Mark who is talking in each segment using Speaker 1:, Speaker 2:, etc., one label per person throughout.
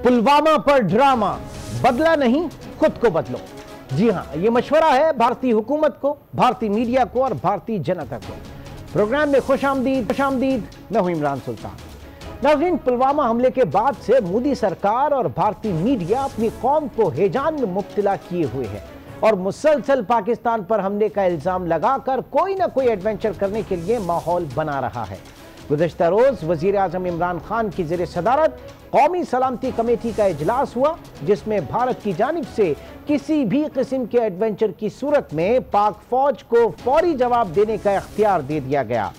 Speaker 1: पुलवामा पर ड्रामा, बदला नहीं खुद को बदलो। जी हां, यह मशवरा है भारतीय हुकूमत को, भारतीय मीडिया को और भारतीय जनता को। प्रोग्राम में खुशामदीद। मैं हूं इमरान सुल्तान। नाज़रीन, पुलवामा हमले के बाद से मोदी सरकार और भारतीय मीडिया अपनी कौम को हैजान में मुब्तला किए हुए है और मुसलसल पाकिस्तान पर हमले का इल्जाम लगाकर कोई ना कोई एडवेंचर करने के लिए माहौल बना रहा है। गुज़श्ता रोज वज़ीर आज़म इमरान खान की ज़ेर सदारत कौमी सलामती कमेटी का इजलास हुआ, जिसमें भारत की जानिब से किसी भी किस्म के एडवेंचर की सूरत में पाक फौज को फौरी जवाब देने का इख्तियार दे दिया गया।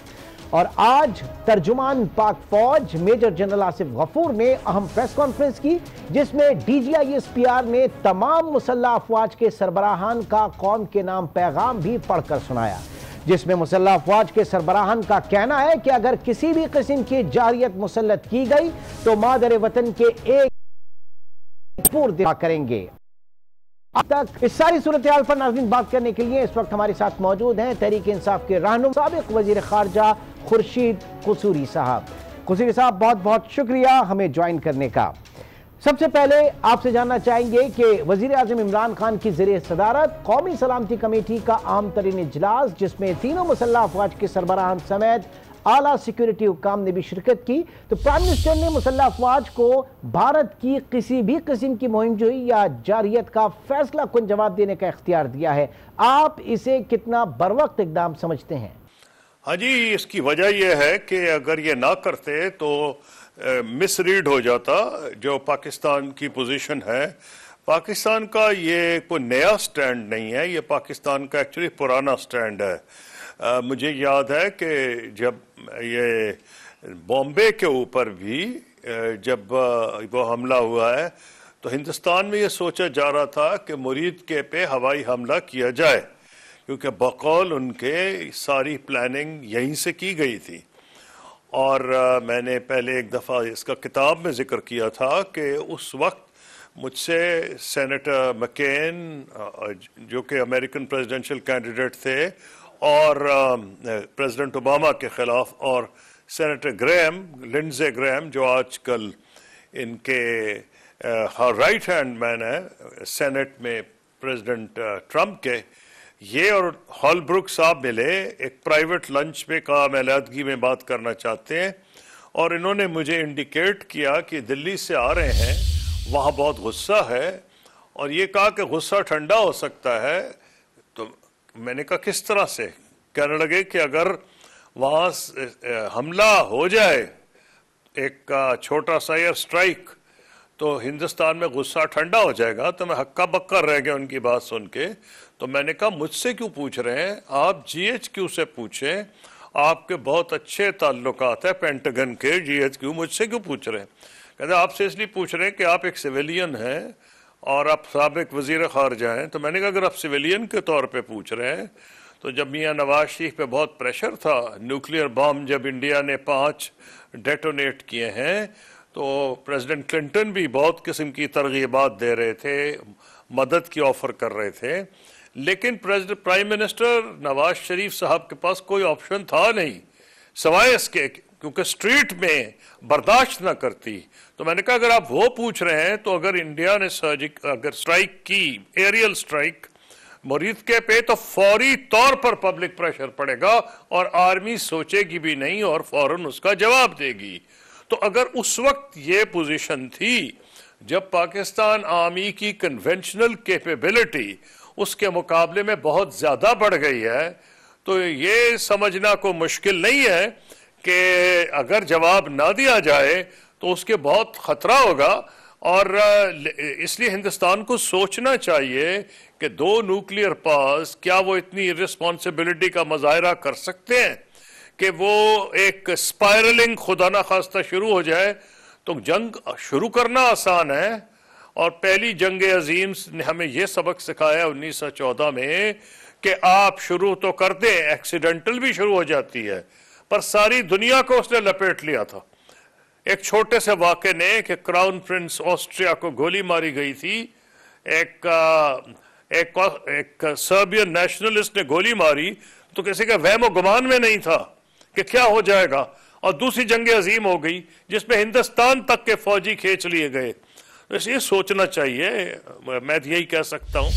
Speaker 1: और आज तर्जुमान पाक फौज मेजर जनरल आसिफ गफूर ने अहम प्रेस कॉन्फ्रेंस की, जिसमें DGISPR ने तमाम मुसल्लह अफवाज के सरबराहान का कौम के नाम पैगाम भी पढ़कर सुनाया, जिसमें मुसल्लह अफवाज के सरबराहान का कहना है कि अगर किसी भी किस्म की जारियत मुसल्लत की गई तो मादर वतन के एक पूर्ण दिफा करेंगे। अब तक इस सारी सूरत हाल पर नाज़रीन बात करने के लिए इस वक्त हमारे साथ मौजूद हैं तहरीक इंसाफ के रहनुमा साबिक वजीर खारजा खुर्शीद कसूरी साहब। कसूरी साहब, बहुत बहुत शुक्रिया हमें ज्वाइन करने का। सबसे पहले आपसे जानना चाहेंगे कि वजीर आज़म इमरान खान की ज़ेर सदारत कौमी सलामती कमेटी का आम तरीन इजलास, जिसमें तीनों मुसल्लह अफवाज के सरबराहान समेत आला सिक्योरिटी हुक्काम ने भी शिरकत की, तो प्राइम मिनिस्टर ने मुसल्लह अफवाज को भारत की किसी भी किस्म की मुहिमजोई या जारियत का फैसला कुन जवाब देने का इख्तियार दिया है। आप इसे कितना बरवक्त इकदाम समझते हैं?
Speaker 2: हाँ जी, इसकी वजह यह है कि अगर ये ना करते तो मिसरीड हो जाता जो पाकिस्तान की पोजीशन है। पाकिस्तान का ये कोई नया स्टैंड नहीं है, ये पाकिस्तान का एक्चुअली पुराना स्टैंड है। मुझे याद है कि जब ये बॉम्बे के ऊपर भी जब वो हमला हुआ है तो हिंदुस्तान में ये सोचा जा रहा था कि मुरीद के पे हवाई हमला किया जाए, क्योंकि बकौल उनके सारी प्लानिंग यहीं से की गई थी। और मैंने पहले एक दफ़ा इसका किताब में जिक्र किया था कि उस वक्त मुझसे सेनेटर मैकेन, जो कि अमेरिकन प्रेसिडेंशियल कैंडिडेट थे, और प्रेसिडेंट ओबामा के ख़िलाफ़, और सेनेटर ग्रैम, लिंडज़े ग्रैम, जो आजकल इनके राइट हैंड मैन है सेनेट में प्रेसिडेंट ट्रंप के, ये और हॉलब्रुक साहब मिले एक प्राइवेट लंच पे, कहा मैं अलहदगी में बात करना चाहते हैं, और इन्होंने मुझे इंडिकेट किया कि दिल्ली से आ रहे हैं, वहाँ बहुत गुस्सा है, और ये कहा कि गुस्सा ठंडा हो सकता है। तो मैंने कहा किस तरह से? कहने लगे कि अगर वहाँ हमला हो जाए, एक छोटा सा एयर स्ट्राइक, तो हिंदुस्तान में गुस्सा ठंडा हो जाएगा। तो मैं हक्का बक्का रह गया उनकी बात सुन के। तो मैंने कहा मुझसे क्यों पूछ रहे हैं आप, GHQ से पूछें, आपके बहुत अच्छे ताल्लुकात है पेंटागन के। GHQ मुझसे क्यों पूछ रहे हैं? कहते आपसे इसलिए पूछ रहे हैं कि आप एक सिविलियन हैं और आप साबिक वजीर खारजा हैं। तो मैंने कहा अगर आप सिविलियन के तौर पे पूछ रहे हैं, तो जब मियाँ नवाज शरीफ पे बहुत प्रेशर था, न्यूक्लियर बम जब इंडिया ने 5 डेटोनेट किए हैं, तो प्रेसिडेंट क्लिंटन भी बहुत किस्म की तरगीबात दे रहे थे, मदद की ऑफ़र कर रहे थे, लेकिन प्राइम मिनिस्टर नवाज शरीफ साहब के पास कोई ऑप्शन था नहीं सवाए इसके, क्योंकि स्ट्रीट में बर्दाश्त ना करती। तो मैंने कहा अगर आप वो पूछ रहे हैं, तो अगर इंडिया ने अगर स्ट्राइक की, एरियल स्ट्राइक मुरीद के पे, तो फौरी तौर पर पब्लिक प्रेशर पड़ेगा और आर्मी सोचेगी भी नहीं और फौरन उसका जवाब देगी। तो अगर उस वक्त ये पोजीशन थी, जब पाकिस्तान आर्मी की कन्वेंशनल कैपेबिलिटी उसके मुकाबले में बहुत ज़्यादा बढ़ गई है, तो ये समझना को मुश्किल नहीं है कि अगर जवाब ना दिया जाए तो उसके बहुत ख़तरा होगा। और इसलिए हिंदुस्तान को सोचना चाहिए कि 2 न्यूक्लियर पावर्स क्या वो इतनी इर्रेस्पॉन्सिबिलिटी का मुजाहरा कर सकते हैं कि वो एक स्पायरलिंग खुदा ना खास्ता शुरू हो जाए। तो जंग शुरू करना आसान है, और पहली जंग अजीम ने हमें यह सबक सिखाया 1914 में कि आप शुरू तो कर दें, एक्सीडेंटल भी शुरू हो जाती है, पर सारी दुनिया को उसने लपेट लिया था। एक छोटे से वाक़े ने कि क्राउन प्रिंस ऑस्ट्रिया को गोली मारी गई थी, एक सर्बियन नेशनलिस्ट ने गोली मारी, तो किसी का वहम गुमान में नहीं था कि क्या हो जाएगा, और दूसरी जंग अजीम हो गई जिसमें हिंदुस्तान तक के फौजी खींच लिए गए। ये सोचना चाहिए, मैं यही कह सकता हूं।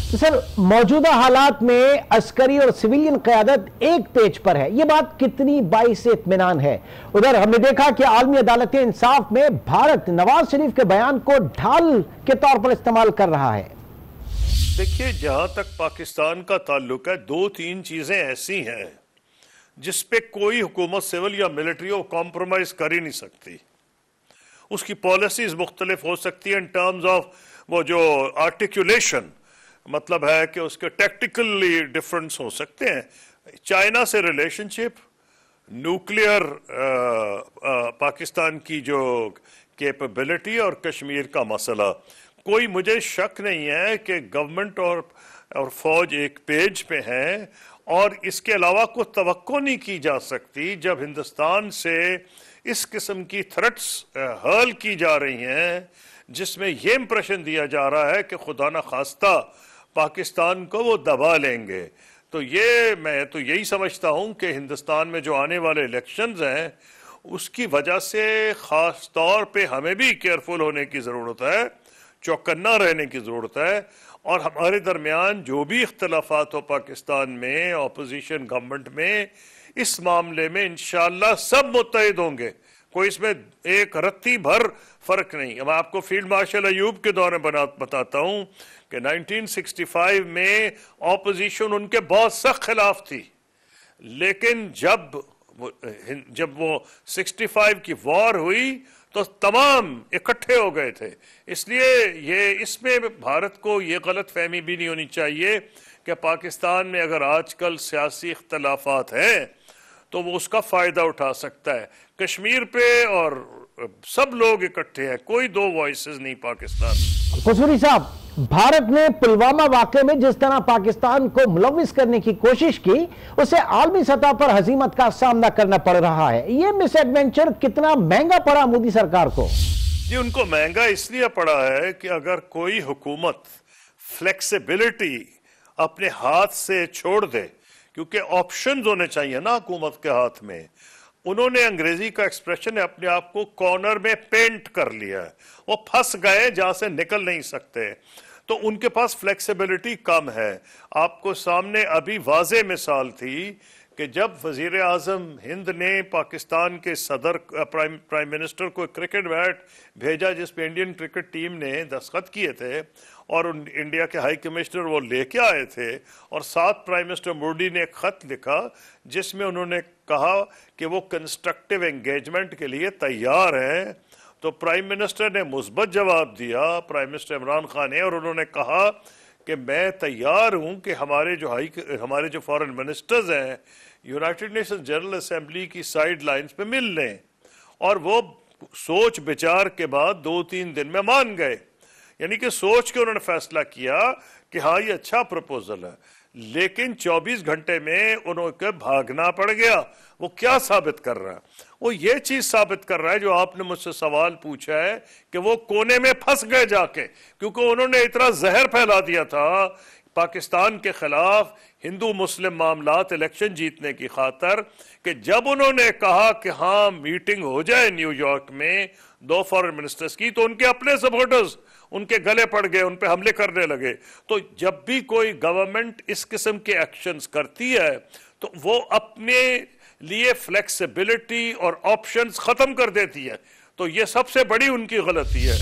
Speaker 1: तो सर, मौजूदा हालात में अस्करी और सिविलियन क़यादत एक पेज पर है, यह बात कितनी बाइसे इत्मीनान है? उधर हमने देखा कि आलमी अदालत इंसाफ में भारत नवाज शरीफ के बयान को ढाल के तौर पर इस्तेमाल कर रहा है।
Speaker 2: देखिए, जहां तक पाकिस्तान का ताल्लुक है, 2-3 चीजें ऐसी हैं जिस पे कोई हुकूमत सिविल या मिलिट्री को कॉम्प्रोमाइज कर ही नहीं सकती। उसकी पॉलिसीज मुख्तलिफ हो सकती है इन टर्म्स ऑफ वो जो आर्टिकुलेशन, मतलब है कि उसके टेक्टिकली डिफरेंस हो सकते हैं। चाइना से रिलेशनशिप, न्यूक्लियर पाकिस्तान की जो कैपेबिलिटी और कश्मीर का मसला, कोई मुझे शक नहीं है कि गवर्नमेंट और फौज एक पेज पे हैं और इसके अलावा कुछ तवक्को नहीं की जा सकती जब हिंदुस्तान से इस किस्म की थ्रेट्स हर्ल की जा रही हैं जिसमें यह इंप्रेशन दिया जा रहा है कि खुदा न खास्ता पाकिस्तान को वो दबा लेंगे। तो ये मैं तो यही समझता हूं कि हिंदुस्तान में जो आने वाले इलेक्शंस हैं उसकी वजह से ख़ास तौर पे हमें भी केयरफुल होने की ज़रूरत है, चौकन्ना रहने की ज़रूरत है। और हमारे दरमियान जो भी इख्तलाफात हो पाकिस्तान में अपोजिशन गवर्नमेंट में, इस मामले में इंशाअल्लाह सब मुत्तहिद होंगे, कोई इसमें एक रत्ती भर फर्क नहीं। मैं आपको फील्ड मार्शल अयूब के दौरे बताता हूं कि 1965 में ऑपोजिशन उनके बहुत सख्त खिलाफ थी, लेकिन जब वो 65 की वॉर हुई तो तमाम इकट्ठे हो गए थे। इसलिए ये इसमें भारत को ये गलत फहमी भी नहीं होनी चाहिए कि पाकिस्तान में अगर आजकल सियासी इख्तलाफात हैं तो वो उसका फ़ायदा उठा सकता है। कश्मीर पे और सब लोग इकट्ठे हैं, कोई दो वॉइसेस नहीं पाकिस्तान।
Speaker 1: कसूरी साहब, भारत ने पुलवामा वाकये में जिस तरह पाकिस्तान को मुलविस करने की कोशिश की, उसे आलमी सतह पर हजीमत का सामना करना पड़ रहा है। यह मिस एडवेंचर कितना महंगा पड़ा मोदी सरकार को?
Speaker 2: जी, उनको महंगा इसलिए पड़ा है कि अगर कोई हुकूमत फ्लेक्सिबिलिटी अपने हाथ से छोड़ दे, क्योंकि ऑप्शंस होने चाहिए ना हुकूमत के हाथ में, उन्होंने अंग्रेजी का एक्सप्रेशन है अपने आप को कॉर्नर में पेंट कर लिया है, वो फंस गए जहां से निकल नहीं सकते, तो उनके पास फ्लेक्सिबिलिटी कम है। आपको सामने अभी वाज़े मिसाल थी कि जब वजीर आज़म हिंद ने पाकिस्तान के सदर प्राइम मिनिस्टर को क्रिकेट बैट भेजा जिस पे इंडियन क्रिकेट टीम ने दस्तखत किए थे और इंडिया के हाई कमिश्नर वो लेके आए थे, और साथ प्राइम मिनिस्टर मोदी ने एक ख़त लिखा जिसमें उन्होंने कहा कि वो कंस्ट्रक्टिव एंगेजमेंट के लिए तैयार हैं, तो प्राइम मिनिस्टर ने मुस्बत जवाब दिया, प्राइम मिनिस्टर इमरान खान ने, और उन्होंने कहा कि मैं तैयार हूं कि हमारे जो फॉरेन मिनिस्टर्स हैं यूनाइटेड नेशंस जनरल असेंबली की साइड लाइन्स पे मिल लें, और वो सोच विचार के बाद 2-3 दिन में मान गए। यानी कि सोच के उन्होंने फैसला किया कि हाँ ये अच्छा प्रपोजल है, लेकिन 24 घंटे में उन्होंने भागना पड़ गया। वो क्या साबित कर रहा है? वो ये चीज साबित कर रहा है जो आपने मुझसे सवाल पूछा है कि वो कोने में फंस गए जाके, क्योंकि उन्होंने इतना जहर फैला दिया था पाकिस्तान के खिलाफ हिंदू मुस्लिम मामलात इलेक्शन जीतने की खातर, कि जब उन्होंने कहा कि हाँ मीटिंग हो जाए न्यूयॉर्क में 2 फॉरेन मिनिस्टर्स की, तो उनके अपने सपोर्टर्स उनके गले पड़ गए, उन पे हमले करने लगे। तो जब भी कोई गवर्नमेंट इस किस्म के एक्शंस करती है तो वो अपने लिए फ्लेक्सिबिलिटी और ऑप्शंस खत्म कर देती है, तो ये सबसे बड़ी उनकी गलती है।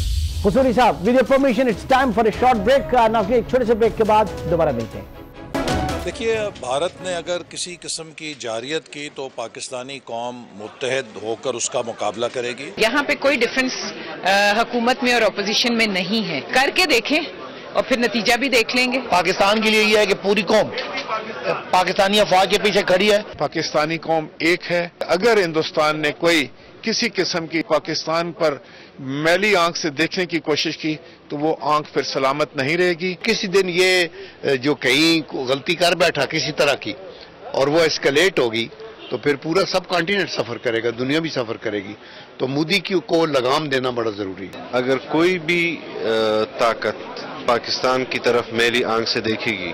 Speaker 1: कसूरी साहब, with your permission it's time for a short break. एक छोटे से ब्रेक के बाद दोबारा मिलते हैं।
Speaker 3: देखिए, भारत ने अगर किसी किस्म की जारियत की तो पाकिस्तानी कौम मुत्तहद होकर उसका मुकाबला करेगी। यहाँ
Speaker 4: पे कोई डिफरेंस हुकूमत में और अपोजिशन में नहीं है, करके देखें और फिर नतीजा भी देख लेंगे।
Speaker 5: पाकिस्तान के लिए यह है कि पूरी कौम पाकिस्तानी अफवाह के पीछे खड़ी है।
Speaker 6: पाकिस्तानी कौम एक है। अगर हिंदुस्तान ने कोई किसी किस्म की पाकिस्तान पर मैली आंख से देखने की कोशिश की तो वो आंख फिर सलामत नहीं रहेगी।
Speaker 5: किसी दिन ये जो कहीं गलती कर बैठा किसी तरह की और वो एस्केलेट होगी तो फिर पूरा सब कॉन्टिनेंट सफर करेगा, दुनिया भी सफर करेगी। तो मोदी को लगाम देना बड़ा जरूरी है।
Speaker 7: अगर कोई भी ताकत पाकिस्तान की तरफ मैली आंख से देखेगी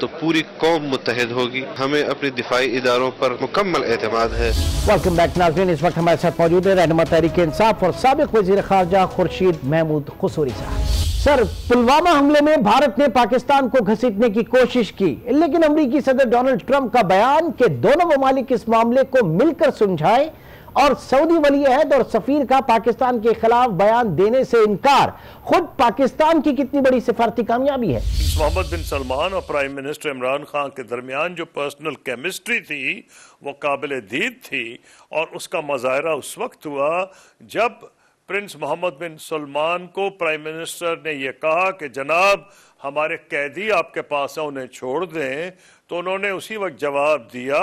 Speaker 7: तो पूरी कौम मुत्तहिद होगी। हमें अपने दिफाई इदारों पर मुकम्मल एतमाद है।
Speaker 1: वेलकम बैक नाज़रीन, इस वक्त हमारे साथ मौजूद है रहनुमा तहरीक इंसाफ और साबिक वज़ीर ख़ारजा खुर्शीद महमूद क़सूरी साहब। सर, पुलवामा हमले में भारत ने पाकिस्तान को घसीटने की कोशिश की, लेकिन अमेरिकी सदर डोनाल्ड ट्रंप का बयान कि दोनों ममालिक इस मामले को मिलकर सुलझाएं और सऊदी वली अहद और सफीर का पाकिस्तान के खिलाफ बयान देने से इनकार, खुद पाकिस्तान की कितनी बड़ी सिफारती कामयाबी है।
Speaker 2: मोहम्मद बिन सलमान और प्राइम मिनिस्टर इमरान खान के दरमियान जो पर्सनल केमिस्ट्री थी वो काबिल दीद थी, और उसका मुजाहरा उस वक्त हुआ जब प्रिंस मोहम्मद बिन सलमान को प्राइम मिनिस्टर ने यह कहा कि जनाब हमारे कैदी आपके पास हैं, उन्हें छोड़ दें। तो उन्होंने उसी वक्त जवाब दिया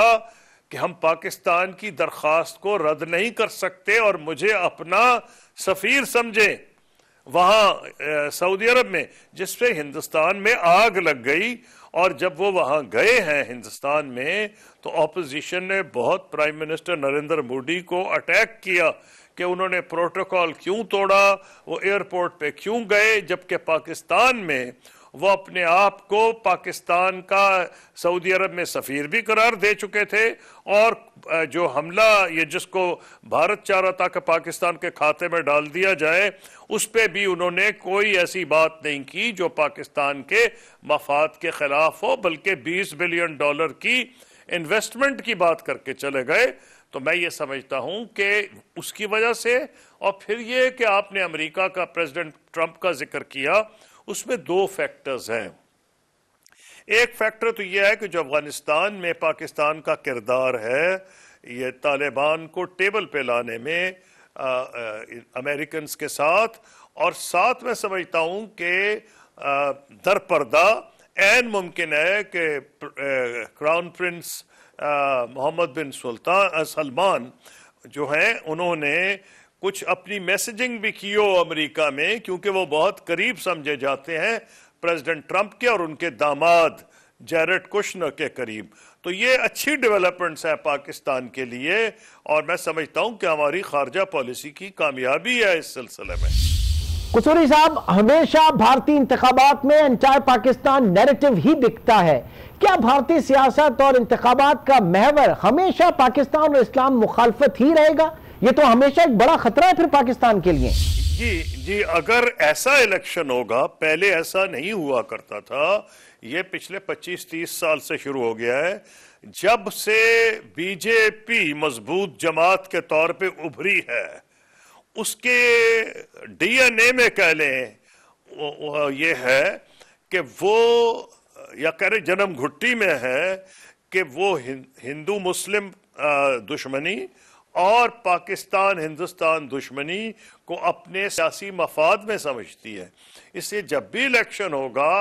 Speaker 2: कि हम पाकिस्तान की दरख्वास्त को रद्द नहीं कर सकते और मुझे अपना सफीर समझे वहाँ सऊदी अरब में, जिससे हिंदुस्तान में आग लग गई। और जब वो वहाँ गए हैं हिंदुस्तान में, तो ऑपोजिशन ने बहुत प्राइम मिनिस्टर नरेंद्र मोदी को अटैक किया कि उन्होंने प्रोटोकॉल क्यों तोड़ा, वो एयरपोर्ट पे क्यों गए, जबकि पाकिस्तान में वो अपने आप को पाकिस्तान का सऊदी अरब में सफ़ीर भी करार दे चुके थे। और जो हमला ये जिसको भारत चाह रहा था कि पाकिस्तान के खाते में डाल दिया जाए, उस पर भी उन्होंने कोई ऐसी बात नहीं की जो पाकिस्तान के मफाद के खिलाफ हो, बल्कि $20 बिलियन की इन्वेस्टमेंट की बात करके चले गए। तो मैं ये समझता हूँ कि उसकी वजह से, और फिर ये कि आपने अमेरिका का प्रेसिडेंट ट्रंप का जिक्र किया, उसमें दो फैक्टर्स हैं। एक फैक्टर तो यह है कि जो अफगानिस्तान में पाकिस्तान का किरदार है, ये तालिबान को टेबल पे लाने में अमेरिकन के साथ, और साथ में समझता हूँ कि दरपर्दा ऐन मुमकिन है कि क्राउन प्रिंस मोहम्मद बिन सलमान जो हैं, उन्होंने कुछ अपनी मैसेजिंग भी की हो अमेरिका में, क्योंकि वो बहुत करीब समझे जाते हैं प्रेसिडेंट ट्रंप के और उनके दामाद जैरेड कुशनर के करीब। तो ये अच्छी डेवलपमेंट्स है पाकिस्तान के लिए, और मैं समझता हूं कि हमारी खारजा पॉलिसी की कामयाबी है इस सिलसिले में।
Speaker 1: कसूरी साहब, हमेशा भारतीय इंतखाबात में एंटायर पाकिस्तान नैरेटिव ही बिकता है। क्या भारतीय सियासत और इंतखाबात का महवर हमेशा पाकिस्तान और इस्लाम मुखालफत ही रहेगा? ये तो हमेशा एक बड़ा खतरा है फिर पाकिस्तान के लिए।
Speaker 2: जी, अगर ऐसा इलेक्शन होगा, पहले ऐसा नहीं हुआ करता था, ये पिछले 25-30 साल से शुरू हो गया है, जब से बीजेपी मजबूत जमात के तौर पे उभरी है। उसके डीएनए में कह लें ये है कि वो, या कह रहे जन्म घुट्टी में है कि वो हिंदू मुस्लिम दुश्मनी और पाकिस्तान हिंदुस्तान दुश्मनी को अपने सियासी मफाद में समझती है। इसलिए जब भी इलेक्शन होगा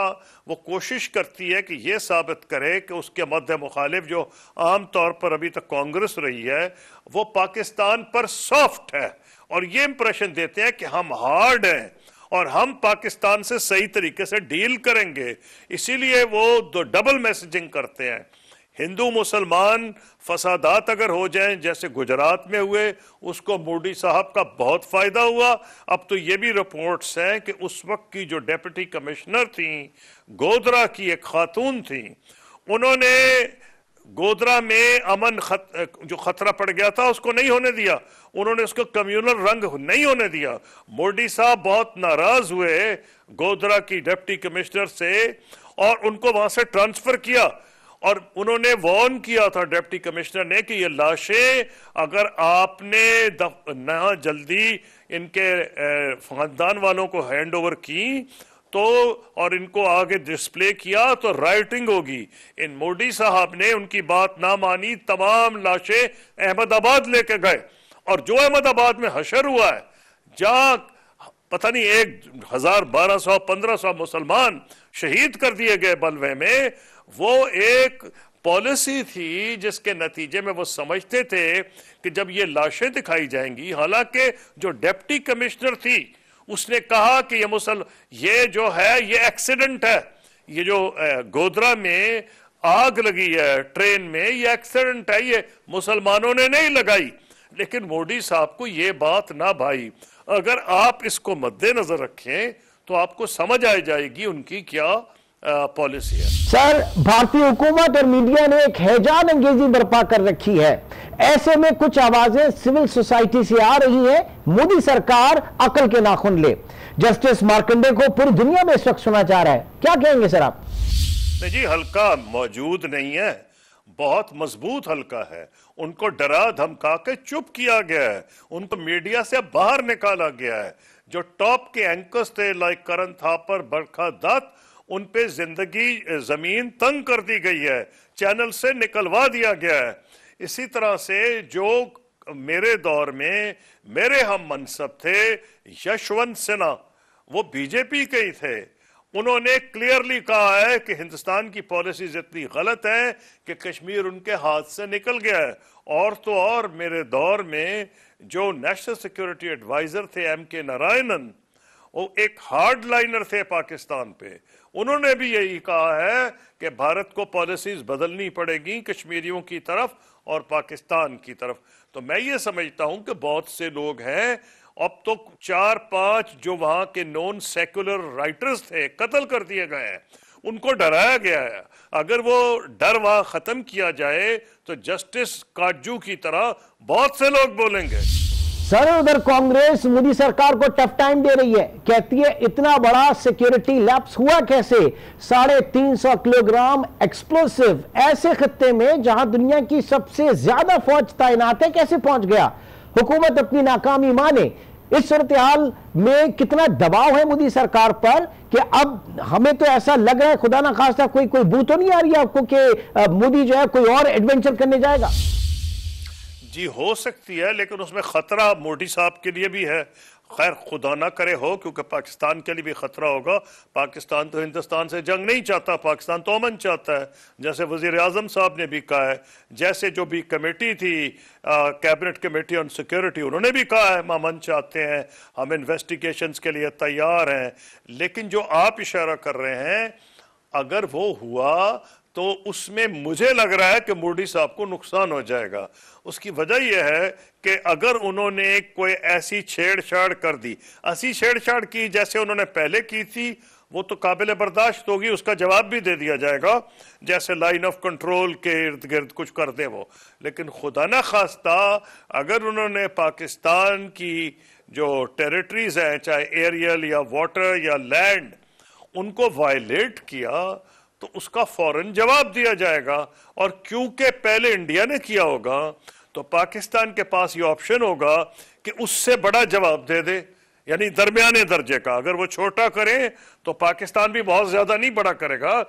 Speaker 2: वो कोशिश करती है कि ये साबित करे कि उसके मध्य मुखालिफ जो आम तौर पर अभी तक कांग्रेस रही है, वो पाकिस्तान पर सॉफ्ट है, और ये इंप्रेशन देते हैं कि हम हार्ड हैं और हम पाकिस्तान से सही तरीके से डील करेंगे। इसीलिए वो दो डबल मैसेजिंग करते हैं। हिंदू मुसलमान फसादात अगर हो जाएं जैसे गुजरात में हुए, उसको मोदी साहब का बहुत फायदा हुआ। अब तो ये भी रिपोर्ट्स हैं कि उस वक्त की जो डिप्टी कमिश्नर थी गोधरा की, एक खातून थी, उन्होंने गोधरा में जो खतरा पड़ गया था उसको नहीं होने दिया, उन्होंने उसको कम्युनल रंग नहीं होने दिया। मोदी साहब बहुत नाराज हुए गोधरा की डिप्टी कमिश्नर से और उनको वहां से ट्रांसफर किया, और उन्होंने वार्न किया था डिप्टी कमिश्नर ने कि ये लाशें अगर आपने ना जल्दी इनके खानदान वालों को हैंड ओवर की तो, और इनको आगे डिस्प्ले किया तो राइटिंग होगी। इन मोदी साहब ने उनकी बात ना मानी, तमाम लाशें अहमदाबाद लेके गए, और जो अहमदाबाद में हशर हुआ है, जहां पता नहीं 1000, 1200, 1500 मुसलमान शहीद कर दिए गए बलवे में, वो एक पॉलिसी थी जिसके नतीजे में वो समझते थे कि जब ये लाशें दिखाई जाएंगी, हालांकि जो डिप्टी कमिश्नर थी उसने कहा कि ये जो है ये एक्सीडेंट है, ये जो गोधरा में आग लगी है ट्रेन में, ये एक्सीडेंट है, ये मुसलमानों ने नहीं लगाई। लेकिन मोदी साहब को ये बात ना भाई। अगर आप इसको मद्देनजर रखें तो आपको समझ आ जाएगी उनकी क्या पॉलिसी है।
Speaker 1: सर, भारतीय हुकूमत और मीडिया ने एक हैजान अंगेजी बर्पा कर रखी है। ऐसे में कुछ आवाजें सिविल सोसाइटी से आ रही हैं, मोदी सरकार अकल के नाखून ले। जस्टिस मार्कंडे को पूरी दुनिया में इस वक्त सुना जा रहा है, क्या कहेंगे सर आप?
Speaker 2: नहीं जी, हल्का मौजूद नहीं है, बहुत मजबूत हल्का है। उनको डरा धमका के चुप किया गया है, उनको मीडिया से बाहर निकाला गया है। जो टॉप के एंकर्स थे लाइक करण थापर, बरखा दत्त, उन पे जिंदगी जमीन तंग कर दी गई है, चैनल से निकलवा दिया गया है। इसी तरह से जो मेरे दौर में मेरे हम मनसब थे, यशवंत सिन्हा, वो बीजेपी के ही थे, उन्होंने क्लियरली कहा है कि हिंदुस्तान की पॉलिसीज इतनी गलत है कि कश्मीर उनके हाथ से निकल गया है। और तो और मेरे दौर में जो नेशनल सिक्योरिटी एडवाइजर थे MK नारायणन, वो एक हार्ड लाइनर थे पाकिस्तान पे, उन्होंने भी यही कहा है कि भारत को पॉलिसीज बदलनी पड़ेगी कश्मीरियों की तरफ और पाकिस्तान की तरफ। तो मैं ये समझता हूं कि बहुत से लोग हैं, अब तो 4-5 जो वहां के नॉन सेक्युलर राइटर्स थे कत्ल कर दिए गए हैं, उनको डराया गया है। अगर वो डर वहां खत्म किया जाए तो जस्टिस काजू की तरह बहुत से लोग बोलेंगे।
Speaker 1: सर, उधर कांग्रेस मोदी सरकार को टफ टाइम दे रही है, कहती है इतना बड़ा सिक्योरिटी लैप्स हुआ कैसे? 350 किलोग्राम एक्सप्लोसिव ऐसे खत्ते में जहां दुनिया की सबसे ज्यादा फौज तैनात है, कैसे पहुंच गया? हुकूमत अपनी नाकामी माने। इस सूरत हाल में कितना दबाव है मोदी सरकार पर कि अब हमें तो ऐसा लग रहा है, खुदा ना खास्ता कोई बू तो नहीं आ रही है आपको कि मोदी जो है कोई और एडवेंचर करने जाएगा?
Speaker 2: जी हो सकती है, लेकिन उसमें खतरा मोदी साहब के लिए भी है। खैर खुदा ना करे हो, क्योंकि पाकिस्तान के लिए भी खतरा होगा। पाकिस्तान तो हिंदुस्तान से जंग नहीं चाहता, पाकिस्तान तो अमन चाहता है, जैसे वजीर आजम साहब ने भी कहा है। जैसे जो भी कमेटी थी, कैबिनेट कमेटी ऑन सिक्योरिटी, उन्होंने भी कहा है हम अमन चाहते हैं, हम इन्वेस्टिगेशंस के लिए तैयार हैं। लेकिन जो आप इशारा कर रहे हैं, अगर वो हुआ तो उसमें मुझे लग रहा है कि मोदी साहब को नुकसान हो जाएगा। उसकी वजह यह है कि अगर उन्होंने कोई ऐसी छेड़छाड़ कर दी, ऐसी छेड़छाड़ की जैसे उन्होंने पहले की थी, वो तो काबिल बर्दाश्त होगी, उसका जवाब भी दे दिया जाएगा, जैसे लाइन ऑफ कंट्रोल के इर्द गिर्द कुछ कर दे वो। लेकिन खुदा ना खास्ता अगर उन्होंने पाकिस्तान की जो टेरिटरीज हैं, चाहे एरियल या वाटर या लैंड, उनको वायलेट किया तो उसका फौरन जवाब दिया जाएगा। और क्योंकि पहले इंडिया ने किया होगा तो पाकिस्तान के पास ये ऑप्शन होगा कि उससे बड़ा जवाब दे दे, यानी दरमियाने दर्जे का। अगर वो छोटा करे तो पाकिस्तान भी बहुत ज्यादा नहीं बड़ा करेगा,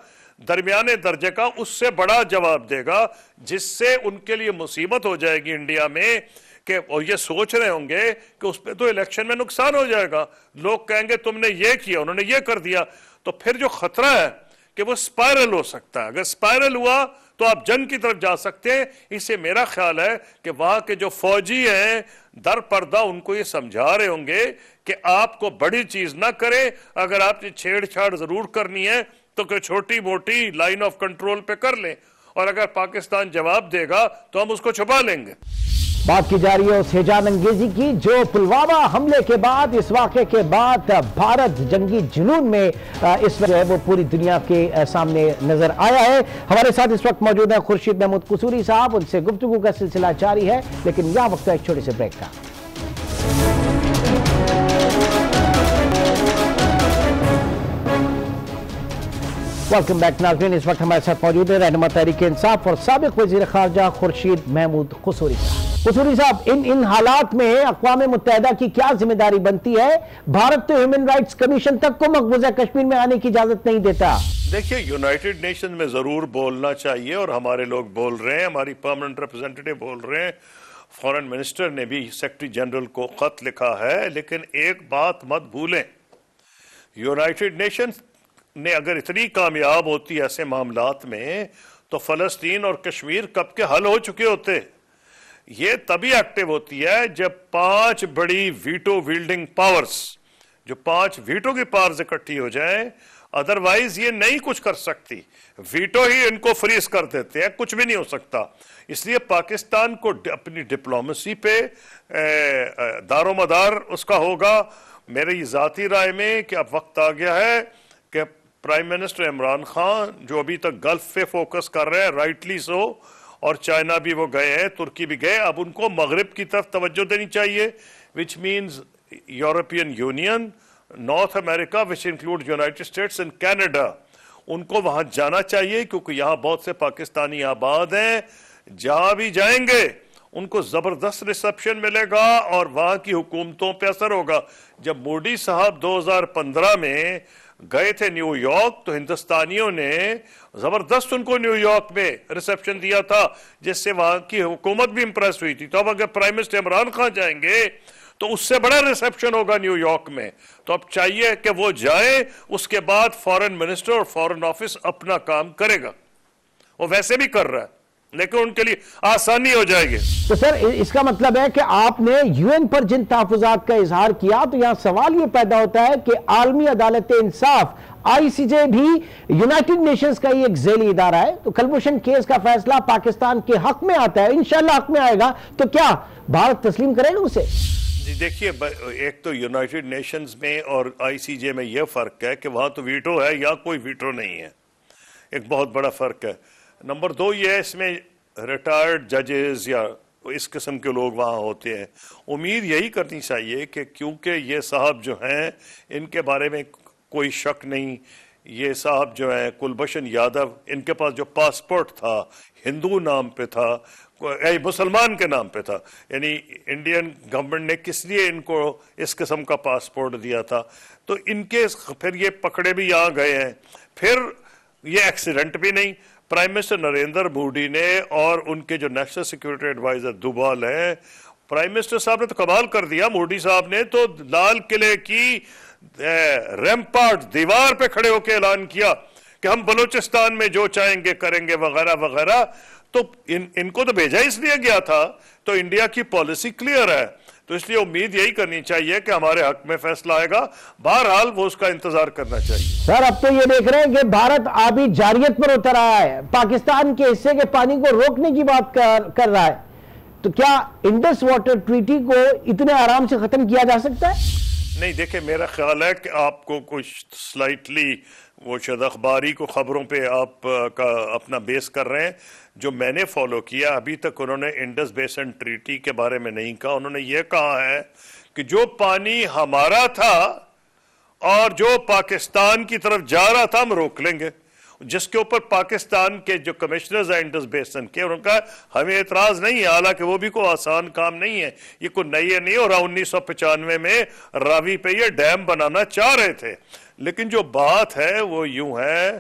Speaker 2: दरमियाने दर्जे का उससे बड़ा जवाब देगा, जिससे उनके लिए मुसीबत हो जाएगी इंडिया में कि और ये सोच रहे होंगे कि उस पर तो इलेक्शन में नुकसान हो जाएगा। लोग कहेंगे तुमने ये किया, उन्होंने ये कर दिया, तो फिर जो खतरा है कि वो स्पाइरल हो सकता है। अगर स्पाइरल हुआ तो आप जंग की तरफ जा सकते हैं। इससे मेरा ख्याल है कि वहां के जो फौजी हैं दर पर्दा उनको ये समझा रहे होंगे कि आपको बड़ी चीज ना करें, अगर आपने छेड़छाड़ जरूर करनी है तो कोई छोटी मोटी लाइन ऑफ कंट्रोल पे कर लें, और अगर पाकिस्तान जवाब देगा तो हम उसको छुपा लेंगे।
Speaker 1: बात की जा रही है उस हैजान अंगेजी की जो पुलवामा हमले के बाद, इस वाक़े के बाद भारत जंगी जुनून में इस वक्त जो है वो पूरी दुनिया के सामने नजर आया है। हमारे साथ इस वक्त मौजूद है खुर्शीद महमूद कसूरी साहब, उनसे गुफ्तगू का सिलसिला जारी है, लेकिन यह वक्त है एक छोटे से ब्रेक का। वेलकम बैक नाज़रीन, इस वक्त हमारे साथ मौजूद है रहनुमा तहरीक इंसाफ और साबिक वज़ीर ख़ारजा खुर्शीद महमूद कसूरी साहब। कसूरी साहब, इन हालात में अक़वाम मुत्तहिदा की क्या जिम्मेदारी बनती है? भारत तो ह्यूमन राइट्स कमीशन तक को मकबूजा कश्मीर में आने की इजाजत नहीं देता।
Speaker 2: देखिए, यूनाइटेड नेशन में जरूर बोलना चाहिए और हमारे लोग बोल रहे हैं, हमारी परमानेंट रिप्रेजेंटेटिव बोल रहे हैं, फॉरेन मिनिस्टर ने भी सेक्रेटरी जनरल को खत लिखा है। लेकिन एक बात मत भूलें, यूनाइटेड नेशन ने अगर इतनी कामयाब होती ऐसे मामलात में तो फलस्तीन और कश्मीर कब के हल हो चुके होते। ये तभी एक्टिव होती है जब 5 बड़ी वीटो विल्डिंग पावर्स, जो 5 वीटो की पावर्स इकट्ठी हो जाएं, अदरवाइज ये नहीं कुछ कर सकती। वीटो ही इनको फ्रीज कर देते हैं, कुछ भी नहीं हो सकता। इसलिए पाकिस्तान को अपनी डिप्लोमेसी पे दारोमदार उसका होगा। मेरी जाती राय में कि अब वक्त आ गया है कि प्राइम मिनिस्टर इमरान खान जो अभी तक गल्फ पे फोकस कर रहे हैं, राइटली सो, और चाइना भी वो गए हैं, तुर्की भी गए, अब उनको मगरिब की तरफ तवज्जो देनी चाहिए, which means European union, north America, which include United states and Canada. उनको वहां जाना चाहिए क्योंकि यहाँ बहुत से पाकिस्तानी आबाद हैं, जहां भी जाएंगे उनको जबरदस्त रिसेप्शन मिलेगा और वहां की हुकूमतों पे असर होगा। जब मोदी साहब 2015 में गए थे न्यूयॉर्क तो हिंदुस्तानियों ने जबरदस्त उनको न्यूयॉर्क में रिसेप्शन दिया था, जिससे वहां की हुकूमत भी इंप्रेस हुई थी। तो अब अगर प्राइम मिनिस्टर इमरान खान जाएंगे तो उससे बड़ा रिसेप्शन होगा न्यूयॉर्क में। तो अब चाहिए कि वो जाए, उसके बाद फॉरेन मिनिस्टर और फॉरेन ऑफिस अपना काम करेगा। वो वैसे भी कर रहा है, लेकिन उनके लिए आसानी हो जाएगी।
Speaker 1: तो सर इसका मतलब है कि आपने यूएन पर जिन तहफुजात का इजहार किया, तो यहां सवाल यह पैदा होता है कि आलमी अदालत इंसाफ आईसीजे भी यूनाइटेड नेशंस का ही एक झेली इदारा है, तो कुलभूषण केस का फैसला पाकिस्तान के हक में आता है, इंशाल्लाह हक में आएगा, तो क्या भारत तस्लीम करेगा उसे?
Speaker 2: जी देखिए, एक तो यूनाइटेड नेशंस में और आईसीजे में यह फर्क है कि वहां तो वीटो है, या कोई वीटो नहीं है, एक बहुत बड़ा फर्क है। नंबर 2 ये है, इसमें रिटायर्ड जजेस या इस किस्म के लोग वहाँ होते हैं। उम्मीद यही करनी चाहिए कि क्योंकि ये साहब जो हैं इनके बारे में कोई शक नहीं, ये साहब जो हैं कुलभूषण यादव, इनके पास जो पासपोर्ट था हिंदू नाम पे था, मुसलमान के नाम पे था, यानी इंडियन गवर्नमेंट ने किस लिए इनको इस किस्म का पासपोर्ट दिया था, तो इनके फिर ये पकड़े भी यहाँ गए हैं, फिर ये एक्सीडेंट भी नहीं। प्राइम मिनिस्टर नरेंद्र मोदी ने और उनके जो नेशनल सिक्योरिटी एडवाइजर दुबाल हैं, प्राइम मिनिस्टर साहब ने तो कमाल कर दिया, मोदी साहब ने तो लाल किले की रैम्पार्ट दीवार पे खड़े होकर ऐलान किया कि हम बलूचिस्तान में जो चाहेंगे करेंगे वगैरह वगैरह। तो इनको तो भेजा इसलिए गया था, तो इंडिया की पॉलिसी क्लियर है, तो इसलिए उम्मीद यही करनी चाहिए कि हमारे हक में फैसला आएगा। बहरहाल वो उसका इंतजार करना चाहिए।
Speaker 1: सर अब तो ये देख रहे हैं कि भारत आबी जारियत पर उतर आया है, पाकिस्तान के हिस्से के पानी को रोकने की बात कर रहा है, तो क्या इंडस वाटर ट्रीटी को इतने आराम से खत्म किया जा सकता है?
Speaker 2: नहीं, देखिए मेरा ख्याल है कि आपको कुछ स्लाइटली वो शायद अखबारी को खबरों पे आप का अपना बेस कर रहे हैं। जो मैंने फॉलो किया अभी तक, उन्होंने इंडस बेसिन ट्रीटी के बारे में नहीं कहा। उन्होंने ये कहा है कि जो पानी हमारा था और जो पाकिस्तान की तरफ जा रहा था हम रोक लेंगे, जिसके ऊपर पाकिस्तान के जो कमिश्नर्स हैं इंडस बेसिन के, उनका हमें एतराज नहीं है, हालांकि वो भी कोई आसान काम नहीं है, ये कोई नई नहीं हो रहा। 1995 में रावी पे ये डैम बनाना चाह रहे थे, लेकिन जो बात है वो यूं है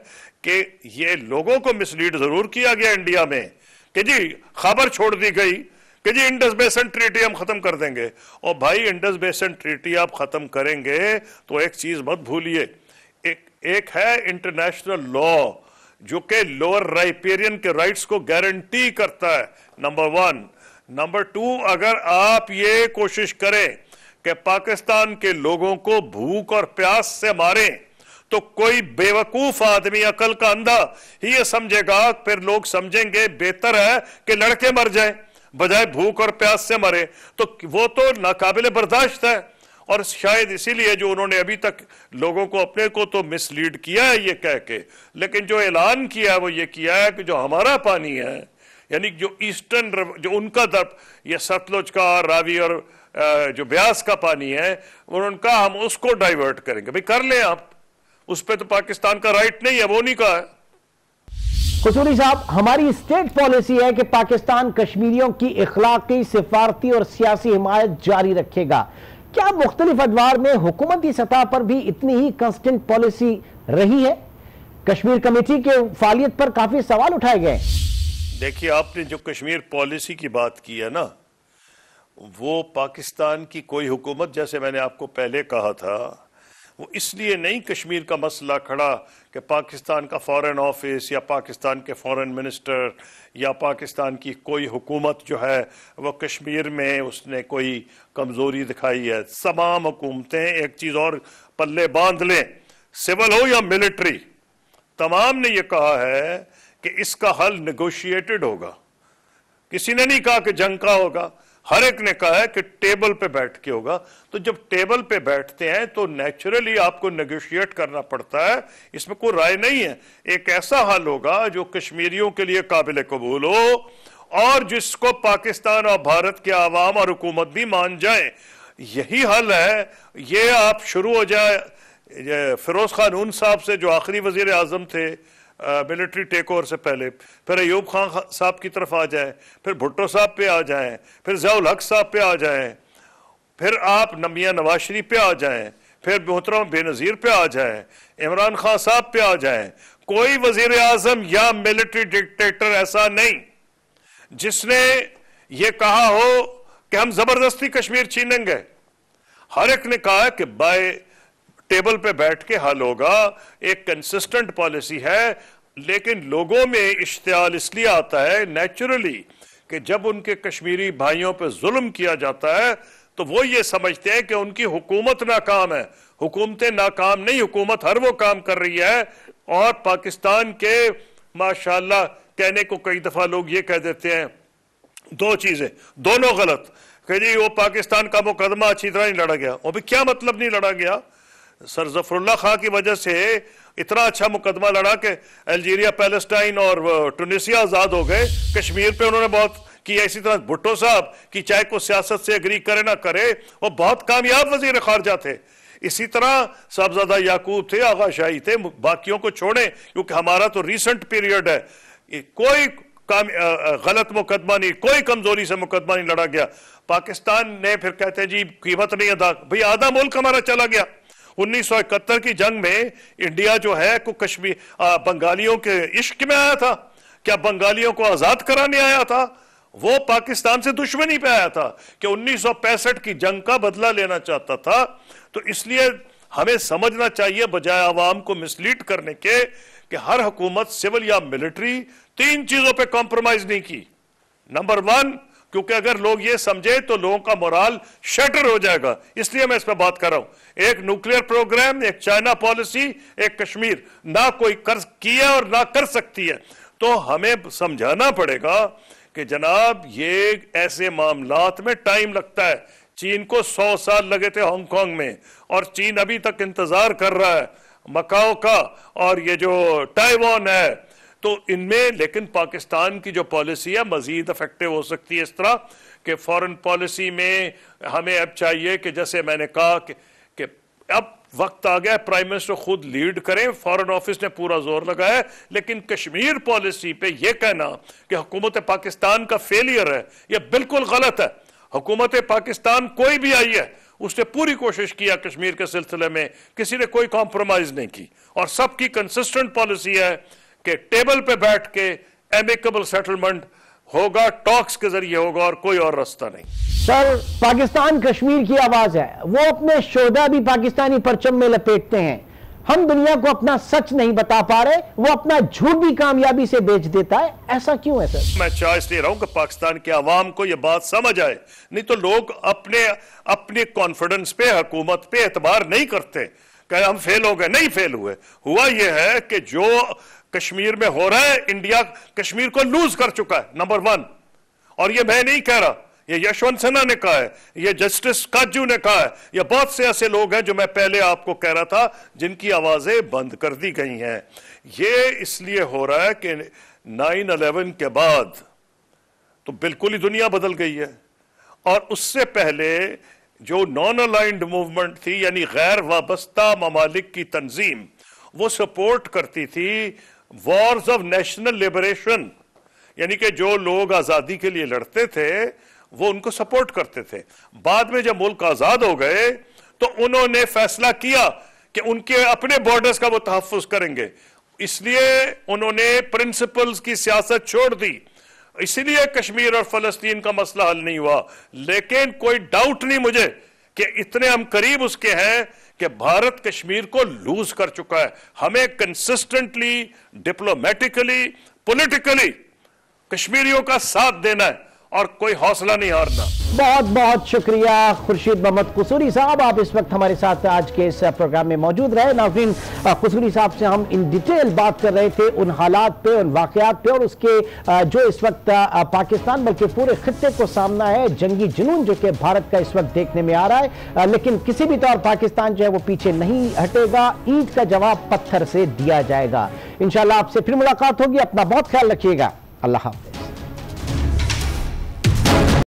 Speaker 2: कि ये लोगों को मिसलीड जरूर किया गया इंडिया में कि जी खबर छोड़ दी गई कि जी इंडस बेसिन ट्रीटी हम खत्म कर देंगे। और भाई इंडस बेसिन ट्रीटी आप खत्म करेंगे तो एक चीज मत भूलिए, एक है इंटरनेशनल लॉ जो कि लोअर राइपेरियन के राइट्स को गारंटी करता है, नंबर 1। नंबर 2, अगर आप ये कोशिश करें कि पाकिस्तान के लोगों को भूख और प्यास से मारें, तो कोई बेवकूफ आदमी, अकल का अंधा ही ये समझेगा, फिर लोग समझेंगे बेहतर है कि लड़के मर जाएं बजाय भूख और प्यास से मरे, तो वो तो नाकाबिले बर्दाश्त है। और शायद इसीलिए जो उन्होंने अभी तक लोगों को अपने को तो मिसलीड किया है ये कह के, लेकिन जो ऐलान किया है वो ये किया है कि जो हमारा पानी है, यानी जो ईस्टर्न, जो उनका दर, ये सतलुज का, रावी और जो ब्यास का पानी है, उनका हम उसको डाइवर्ट करेंगे। भाई कर ले आप, उस पर तो पाकिस्तान का राइट नहीं है, वो नहीं कहा है।
Speaker 1: कसूरी साहब, हमारी स्टेट पॉलिसी है कि पाकिस्तान कश्मीरियों की इखलाकी, सिफारती और सियासी हिमायत जारी रखेगा। क्या मुख्तलिफ अदवार में हुकूमती सतह पर भी इतनी ही कंस्टेंट पॉलिसी रही है? कश्मीर कमेटी के फालियत पर काफी सवाल उठाए गए।
Speaker 2: देखिए, आपने जो कश्मीर पॉलिसी की बात की है ना, वो पाकिस्तान की कोई हुकूमत, जैसे मैंने आपको पहले कहा था, वो इसलिए नहीं कश्मीर का मसला खड़ा कि पाकिस्तान का फॉरेन ऑफिस या पाकिस्तान के फॉरेन मिनिस्टर या पाकिस्तान की कोई हुकूमत जो है वो कश्मीर में उसने कोई कमज़ोरी दिखाई है। तमाम हुकूमतें एक चीज़ और पल्ले बांध लें, सिविल हो या मिलिट्री, तमाम ने ये कहा है कि इसका हल नेगोशिएटेड होगा। किसी ने नहीं कहा कि जंग का होगा। हर एक ने कहा है कि टेबल पे बैठ के होगा। तो जब टेबल पे बैठते हैं तो नेचुरली आपको नेगोशिएट करना पड़ता है, इसमें कोई राय नहीं है। एक ऐसा हल होगा जो कश्मीरियों के लिए काबिल कबूल हो और जिसको पाकिस्तान और भारत के आवाम और हुकूमत भी मान जाए, यही हल है। ये आप शुरू हो जाए फिरोज खान साहब से, जो आखिरी वजीर आजम थे मिलिट्री टेक ओवर से पहले, फिर अयूब खान साहब की तरफ आ जाए, फिर भुट्टो साहब पे आ जाएं, फिर ज़ियाउल हक साहब पे आ जाएं, फिर आप मियां नवाज शरीफ पे आ जाएं, फिर मोहतरम बेनज़ीर पे आ जाएं, इमरान खान साहब पे आ जाएं। कोई वजीर आजम या मिलिट्री डिक्टेटर ऐसा नहीं जिसने ये कहा हो कि हम जबरदस्ती कश्मीर छीनेंगे। हर एक ने कहा है कि बाय टेबल पे बैठ के हल होगा, एक कंसिस्टेंट पॉलिसी है। लेकिन लोगों में इश्तियाल इसलिए आता है नेचुरली कि जब उनके कश्मीरी भाइयों पे जुल्म किया जाता है तो वो ये समझते हैं कि उनकी हुकूमत नाकाम है। हुकूमतें नाकाम नहीं, हुकूमत हर वो काम कर रही है। और पाकिस्तान के माशाल्लाह कहने को कई दफा लोग ये कह देते हैं दो चीजें, दोनों गलत, कि जी वो पाकिस्तान का मुकदमा अच्छी तरह नहीं लड़ा गया। वो भी क्या मतलब नहीं लड़ा गया? सर जफरुल्लाह खां की वजह से इतना अच्छा मुकदमा लड़ा कि अल्जीरिया, पैलेस्टाइन और टूनिसिया आजाद हो गए। कश्मीर पे उन्होंने बहुत किया। इसी तरह भुट्टो साहब की चाहे को सियासत से एग्री करे ना करे, वो बहुत कामयाब वजीर खारजा थे। इसी तरह साहबजादा याकूब थे, आगा शाही थे। बाकियों को छोड़ें क्योंकि हमारा तो रिसेंट पीरियड है, कोई गलत मुकदमा नहीं, कोई कमजोरी से मुकदमा नहीं लड़ा गया। पाकिस्तान ने फिर कहते हैं जी कीमत नहीं अदा, भाई आधा मुल्क हमारा चला गया। 1971 की जंग में इंडिया जो है को कश्मीर बंगालियों के इश्क में आया था क्या? बंगालियों को आजाद कराने आया था? वो पाकिस्तान से दुश्मनी पे आया था कि 1965 की जंग का बदला लेना चाहता था। तो इसलिए हमें समझना चाहिए बजाय आवाम को मिसलीड करने के कि हर हुकूमत सिविल या मिलिट्री तीन चीजों पे कॉम्प्रोमाइज नहीं की। नंबर 1, क्योंकि अगर लोग ये समझे तो लोगों का मोराल शटर हो जाएगा, इसलिए मैं इस पर बात कर रहा हूं। एक न्यूक्लियर प्रोग्राम, एक चाइना पॉलिसी, एक कश्मीर, ना कोई कर किया और ना कर सकती है। तो हमें समझाना पड़ेगा कि जनाब ये ऐसे मामलात में टाइम लगता है। चीन को 100 साल लगे थे हांगकांग में, और चीन अभी तक इंतजार कर रहा है मकाओ का, और ये जो ताइवान है तो इनमें। लेकिन पाकिस्तान की जो पॉलिसी है मजीद इफेक्टिव हो सकती है इस तरह कि फॉरेन पॉलिसी में हमें अब चाहिए कि जैसे मैंने कहा कि अब वक्त आ गया प्राइम मिनिस्टर खुद लीड करें। फॉरेन ऑफिस ने पूरा जोर लगाया, लेकिन कश्मीर पॉलिसी पे यह कहना कि हुकूमत पाकिस्तान का फेलियर है, यह बिल्कुल गलत है। हुकूमत पाकिस्तान कोई भी आई है उसने पूरी कोशिश किया कश्मीर के सिलसिले में, किसी ने कोई कॉम्प्रोमाइज नहीं की, और सबकी कंसिस्टेंट पॉलिसी है कि टेबल पे बैठ के एमिकेबल सेटलमेंट होगा, टॉक्स के जरिए होगा, और कोई और रास्ता नहीं।
Speaker 1: सर, पाकिस्तान कश्मीर की आवाज है, वो अपने शोधा भी पाकिस्तानी परचम में लपेटते हैं। हम दुनिया को अपना सच नहीं बता पा रहे, वो अपना झूठ भी कामयाबी से बेच देता है। ऐसा क्यों है सर?
Speaker 2: मैं चाह इसलिए रहा हूं कि पाकिस्तान के अवाम को यह बात समझ आए, नहीं तो लोग अपने कॉन्फिडेंस पे, हुकूमत पे एतबार नहीं करते कि हम फेल हो गए। नहीं फेल हुए। हुआ यह है कि जो कश्मीर में हो रहा है, इंडिया कश्मीर को लूज कर चुका है, नंबर 1। और ये मैं नहीं कह रहा, ये यशवंत सिन्हा ने कहा है, ये जस्टिस काजू ने कहा है, ये बहुत से ऐसे लोग हैं जो मैं पहले आपको कह रहा था जिनकी आवाजें बंद कर दी गई हैं। ये इसलिए हो रहा है कि 9/11 के बाद तो बिल्कुल ही दुनिया बदल गई है, और उससे पहले जो नॉन अलाइंड मूवमेंट थी, यानी गैर वाबस्ता ममालिक की तंजीम, वो सपोर्ट करती थी वॉर्स ऑफ नेशनल लिबरेशन, यानी कि जो लोग आजादी के लिए लड़ते थे वो उनको सपोर्ट करते थे। बाद में जब मुल्क आजाद हो गए तो उन्होंने फैसला किया कि उनके अपने बॉर्डर्स का वो तहफ्फुज करेंगे, इसलिए उन्होंने प्रिंसिपल्स की सियासत छोड़ दी। इसीलिए कश्मीर और फलस्तीन का मसला हल नहीं हुआ। लेकिन कोई डाउट नहीं मुझे कि इतने हम करीब उसके हैं कि भारत कश्मीर को लूज कर चुका है। हमें कंसिस्टेंटली, डिप्लोमेटिकली, पॉलिटिकली कश्मीरियों का साथ देना है, और कोई हौसला नहीं हारना।
Speaker 1: बहुत बहुत शुक्रिया खुर्शीद मोहम्मद कसूरी साहब, आप इस वक्त हमारे साथ आज के इस प्रोग्राम में मौजूद रहे। नाज़रीन, कसूरी साहब से हम इन डिटेल बात कर रहे थे उन हालात पे, उन वाकयात पे और उसके जो इस वक्त पाकिस्तान बल्कि पूरे खित्ते को सामना है, जंगी जुनून जो कि भारत का इस वक्त देखने में आ रहा है। लेकिन किसी भी तौर पाकिस्तान जो है वो पीछे नहीं हटेगा, ईंट का जवाब पत्थर से दिया जाएगा। इंशाल्लाह आपसे फिर मुलाकात होगी, अपना बहुत ख्याल रखिएगा। अल्लाह हाफ़िज़।